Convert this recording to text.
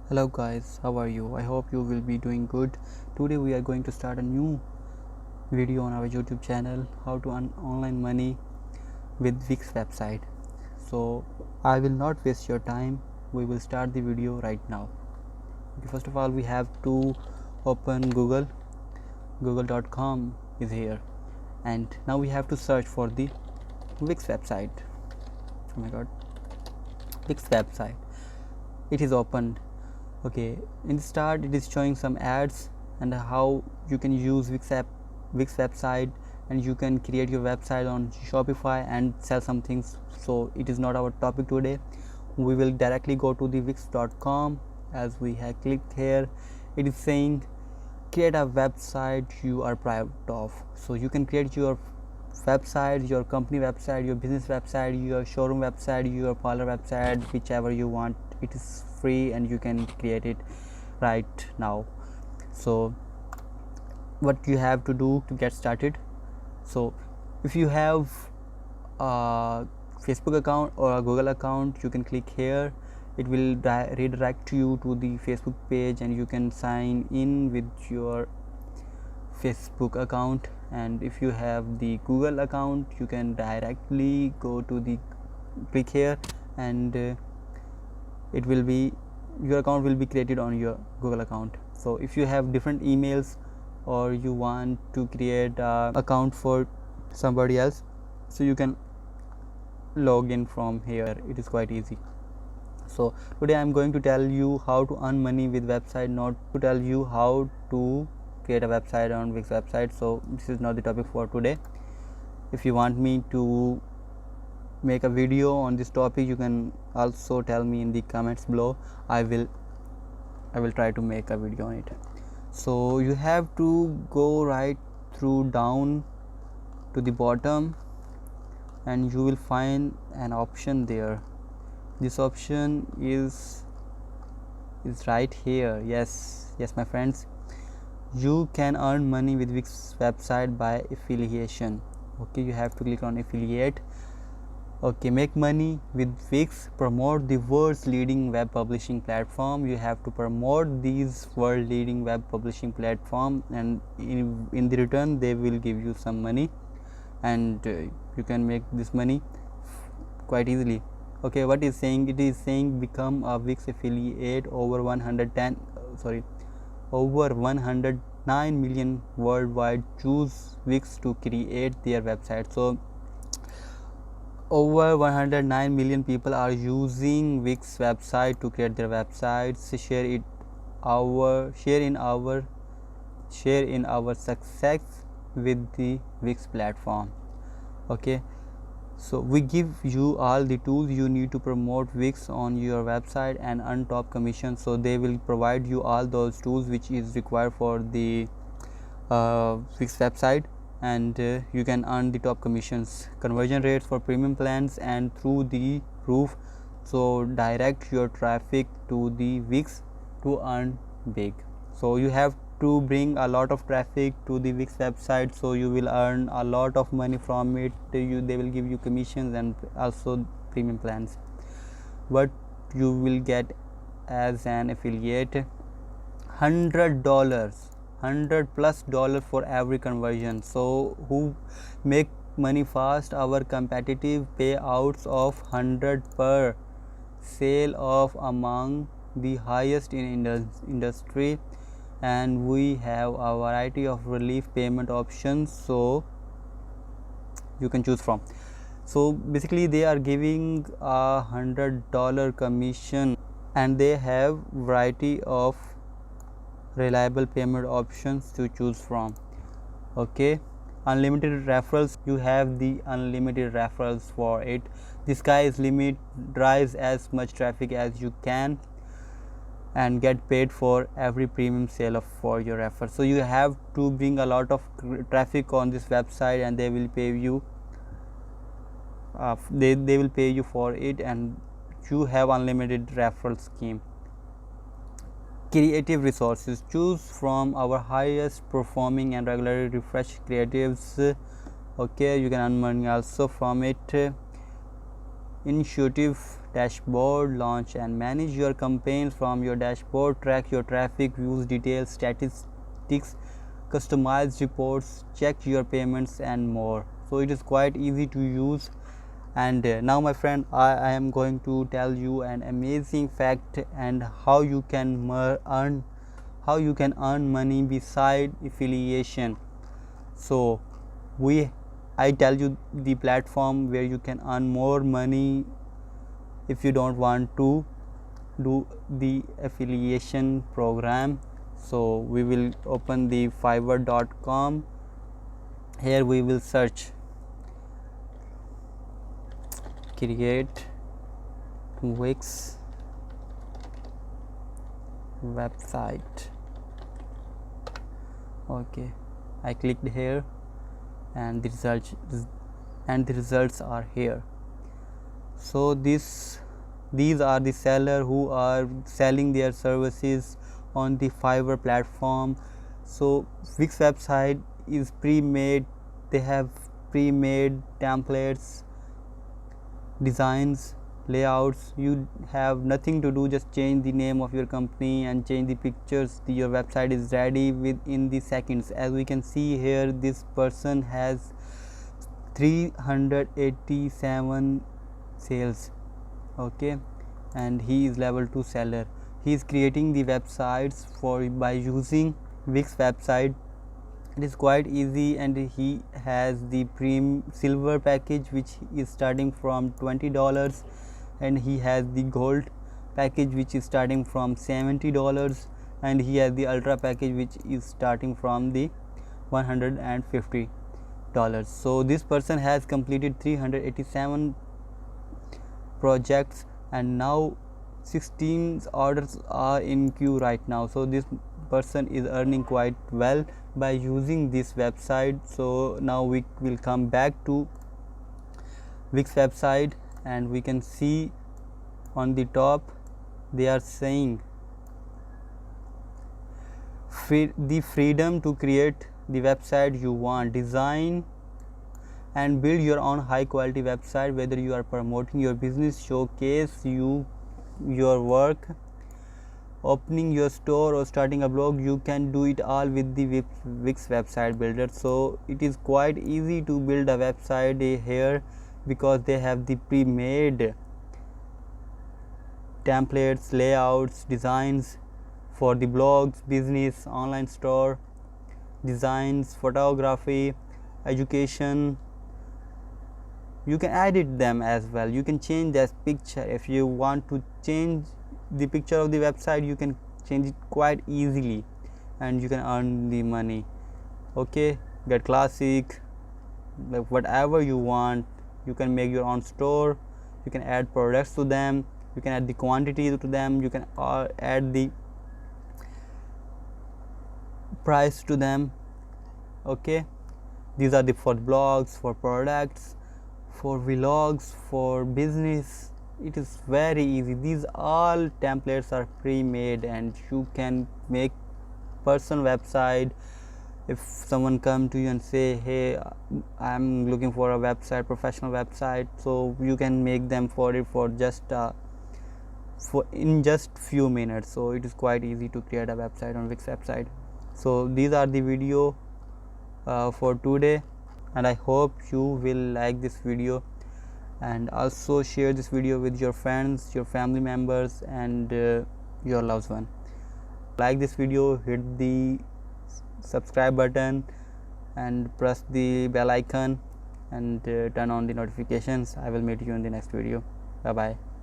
Hello guys, how are you? I hope you will be doing good. Today we are going to start a new video on our YouTube channel, how to earn online money with Wix website. So I will not waste your time. We will start the video right now. Okay, first of all we have to open Google. Google.com is here, and now we have to search for the Wix website. Oh my god, Wix website. It is opened. Okay, in the start it is showing some ads and how you can use Wix website, and you can create your website on Shopify and sell some things. So it is not our topic today. We will directly go to the wix.com. As we have clicked here, it is saying create a website you are proud of. So you can create your website, your company website, your business website, your showroom website, your parlor website, whichever you want. It is free and you can create it right now. So what you have to do to get started, so if you have a Facebook account or a Google account, you can click here. It will redirect you to the Facebook page, and you can sign in with your Facebook account. And if you have the Google account, you can directly go to the click here, and it will be your account will be created on your Google account. So if you have different emails or you want to create a account for somebody else, so you can log in from here. It is quite easy. So today I'm going to tell you how to earn money with website, not to tell you how to create a website on Wix website. So this is not the topic for today. If you want me to make a video on this topic, you can also tell me in the comments below. I will try to make a video on it. So you have to go right through down to the bottom, and you will find an option there. This option is right here. Yes, my friends, you can earn money with Wix website by affiliation. Okay, you have to click on affiliate. Okay, make money with Wix. Promote the world's leading web publishing platform. You have to promote these world leading web publishing platform, and in the return they will give you some money, and you can make this money quite easily. Okay, what is saying? It is saying become a Wix affiliate. Over 109 million worldwide choose Wix to create their website. So over 109 million people are using Wix website to create their websites. Share in our success with the Wix platform. Okay, so we give you all the tools you need to promote Wix on your website and earn top commission. So they will provide you all those tools which is required for the Wix website, and you can earn the top commissions. Conversion rates for premium plans and through the roof. So direct your traffic to the Wix to earn big. So you have to bring a lot of traffic to the Wix website, so you will earn a lot of money from it. They will give you commissions and also premium plans. What you will get as an affiliate: $100 $100+ for every conversion. So who make money fast? Our competitive payouts of 100 per sale of among the highest in industry, and we have a variety of relief payment options so you can choose from. So basically they are giving a $100 commission, and they have variety of reliable payment options to choose from. Okay, unlimited referrals. You have the unlimited referrals for it. The sky is limit. Drives as much traffic as you can and get paid for every premium sale of for your referral. So you have to bring a lot of traffic on this website, and they will pay you they will pay you for it, and you have unlimited referral scheme. Creative resources. Choose from our highest performing and regularly refreshed creatives. Okay, you can earn money also from it. Intuitive dashboard. Launch and manage your campaigns from your dashboard. Track your traffic, views, details, statistics, customize reports, check your payments and more. So it is quite easy to use. And now my friend, I am going to tell you an amazing fact and how you can earn money beside affiliation. So I tell you the platform where you can earn more money if you don't want to do the affiliation program. So we will open the fiverr.com. Here we will search create Wix website. Okay, I clicked here and the results are here. So these are the seller who are selling their services on the Fiverr platform. So Wix website is pre-made. They have pre-made templates, designs, layouts. You have nothing to do, just change the name of your company and change the pictures. Your website is ready within the seconds. As we can see here, this person has 387 sales. Okay, and he is level 2 seller. He is creating the websites by using Wix website. It is quite easy, and he has the silver package which is starting from $20, and he has the gold package which is starting from $70, and he has the ultra package which is starting from the $150. So this person has completed 387 projects, and now 16 orders are in queue right now. So this person is earning quite well by using this website. So now we will come back to Wix website, and we can see on the top they are saying the freedom to create the website you want, design and build your own high quality website. Whether you are promoting your business, showcase your work, opening your store or starting a blog, you can do it all with the Wix website builder. So it is quite easy to build a website here because they have the pre-made templates, layouts, designs for the blogs, business, online store, designs, photography, education. You can edit them as well. You can change that picture. If you want to change the picture of the website, you can change it quite easily, and you can earn the money. Okay, get classic, like whatever you want. You can make your own store. You can add products to them. You can add the quantity to them. You can add the price to them. Okay, these are the for blogs, for products, for vlogs, for business. It is very easy. These all templates are pre-made, and you can make person website. If someone come to you and say, hey, I'm looking for a website, professional website, so you can make them for it for just in just few minutes. So it is quite easy to create a website on Wix website. So these are the video for today, and I hope you will like this video, and also share this video with your friends, your family members, and your loved one. Like this video, hit the subscribe button and press the bell icon, and turn on the notifications. I will meet you in the next video. Bye bye.